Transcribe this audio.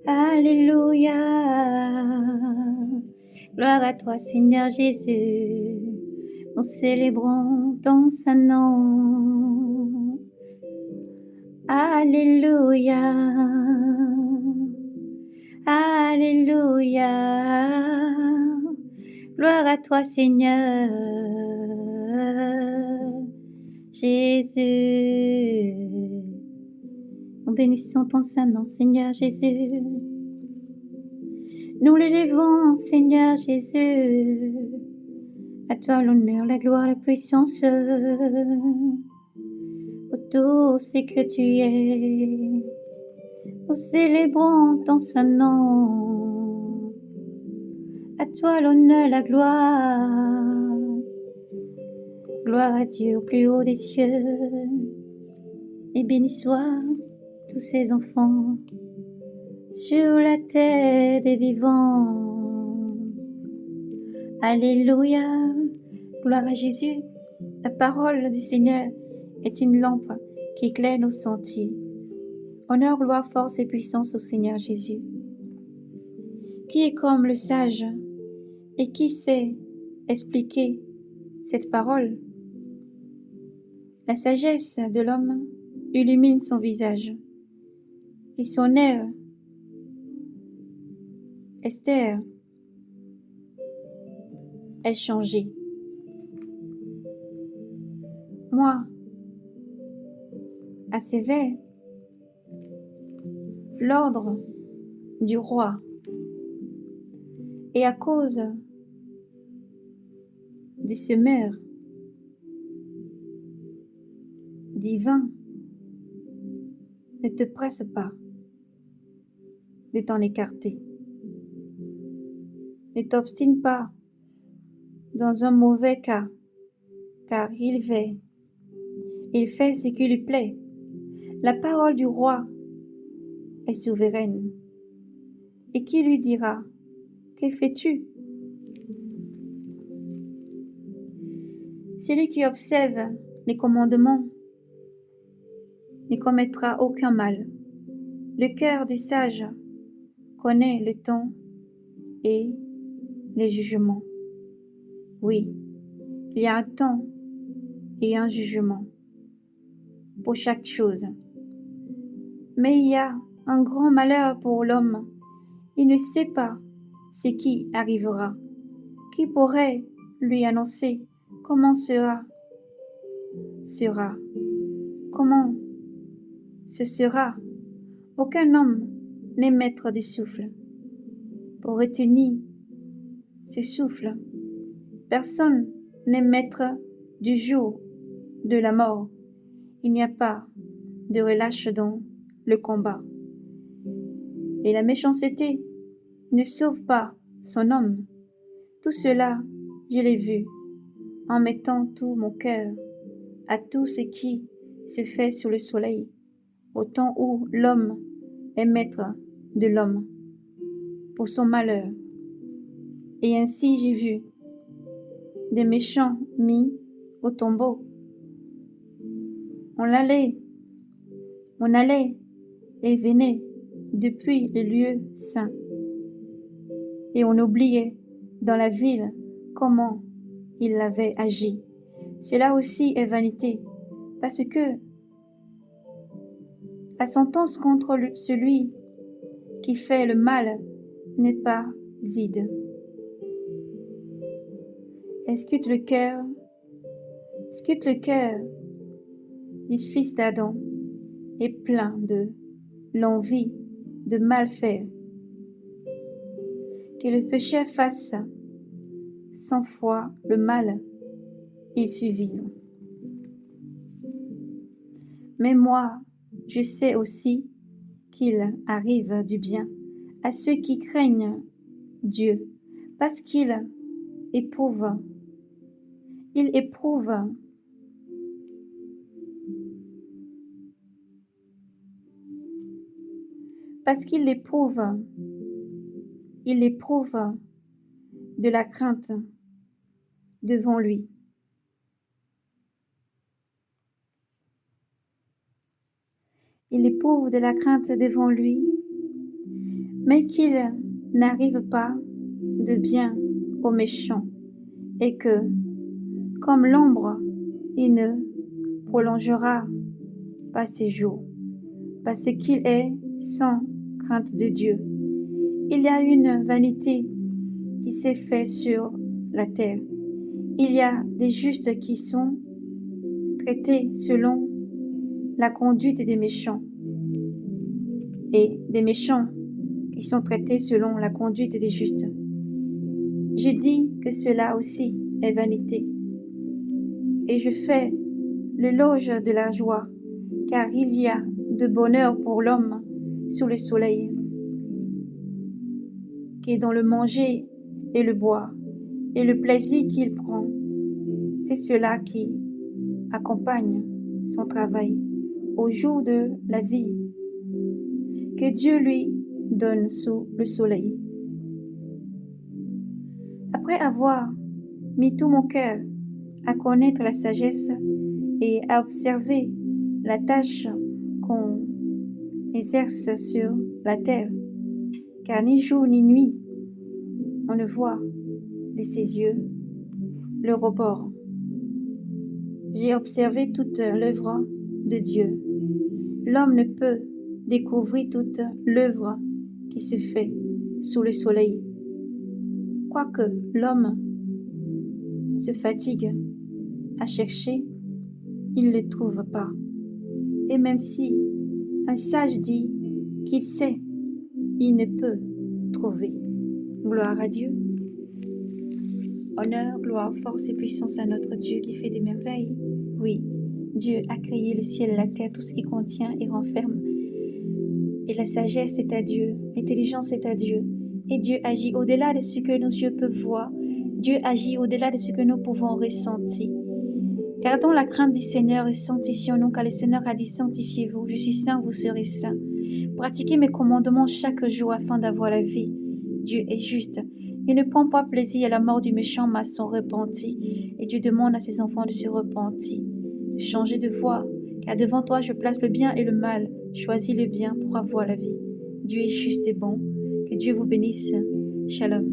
Alléluia. Gloire à toi, Seigneur Jésus. Nous célébrons ton saint nom. Alléluia. Alléluia. Gloire à toi, Seigneur Jésus. Nous bénissons ton saint nom, Seigneur Jésus. Nous l'élevons, Seigneur Jésus. À toi l'honneur, la gloire, la puissance. Pour tout ce que tu es. Nous célébrons ton saint nom. À toi l'honneur, la gloire. Gloire à Dieu au plus haut des cieux. Et béni soit tous ses enfants sur la terre des vivants. Alléluia. Gloire à Jésus. La parole du Seigneur est une lampe qui éclaire nos sentiers. Honneur, gloire, force et puissance au Seigneur Jésus, qui est comme le sage et qui sait expliquer cette parole. La sagesse de l'homme illumine son visage et son air Esther est changé. Moi, assévère l'ordre du roi, et à cause du semeur divin, ne te presse pas de t'en écarter. Ne t'obstine pas dans un mauvais cas, car il fait ce qui lui plaît. La parole du roi est souveraine. Et qui lui dira, que fais-tu? Celui qui observe les commandements ne commettra aucun mal. Le cœur du sage connaît le temps et les jugements. Oui, il y a un temps et un jugement pour chaque chose. Mais il y a un grand malheur pour l'homme. Il ne sait pas ce qui arrivera. Qui pourrait lui annoncer comment sera? Comment ce sera? Aucun homme n'est maître du souffle. Pour retenir ce souffle, personne n'est maître du jour de la mort. Il n'y a pas de relâche dans le combat. Et la méchanceté ne sauve pas son homme. Tout cela, je l'ai vu, en mettant tout mon cœur à tout ce qui se fait sous le soleil, au temps où l'homme est maître de l'homme, pour son malheur. Et ainsi j'ai vu des méchants mis au tombeau. On allait et venait depuis le lieu saint. Et on oubliait dans la ville comment il avait agi. Cela aussi est vanité, parce que la sentence contre celui qui fait le mal n'est pas vide. Scrute le cœur du fils d'Adam est plein de l'envie de mal faire. Que le pécheur fasse 100 fois le mal, il survive. Mais moi, je sais aussi qu'il arrive du bien à ceux qui craignent Dieu, parce qu'il éprouve de la crainte devant lui. il éprouve de la crainte devant lui, mais qu'il n'arrive pas de bien au méchant, et que, comme l'ombre, il ne prolongera pas ses jours, parce qu'il est sans crainte de Dieu. Il y a une vanité qui s'est faite sur la terre. Il y a des justes qui sont traités selon la conduite des méchants, et des méchants qui sont traités selon la conduite des justes. Je dis que cela aussi est vanité, et je fais l'éloge de la joie, car il y a de bonheur pour l'homme sous le soleil, qui est dans le manger et le boire, et le plaisir qu'il prend, c'est cela qui accompagne son travail au jour de la vie que Dieu lui donne sous le soleil. Après avoir mis tout mon cœur à connaître la sagesse et à observer la tâche qu'on exerce sur la terre, car ni jour ni nuit on ne voit de ses yeux le rebord. J'ai observé toute l'œuvre de Dieu. L'homme ne peut découvrir toute l'œuvre qui se fait sous le soleil. Quoique l'homme se fatigue à chercher, il ne le trouve pas. Et même si un sage dit qu'il sait, il ne peut trouver. Gloire à Dieu. Honneur, gloire, force et puissance à notre Dieu qui fait des merveilles. Oui, Dieu a créé le ciel et la terre, tout ce qui contient et renferme. Et la sagesse est à Dieu, l'intelligence est à Dieu. Et Dieu agit au-delà de ce que nos yeux peuvent voir. Dieu agit au-delà de ce que nous pouvons ressentir. Gardons la crainte du Seigneur et sanctifions-nous, car le Seigneur a dit: sanctifiez-vous, je suis saint, vous serez saints. Pratiquez mes commandements chaque jour afin d'avoir la vie. Dieu est juste. Il ne prend pas plaisir à la mort du méchant, mais à son repenti. Et Dieu demande à ses enfants de se repentir, de changer de voie, car devant toi je place le bien et le mal. Choisis le bien pour avoir la vie. Dieu est juste et bon. Que Dieu vous bénisse. Shalom.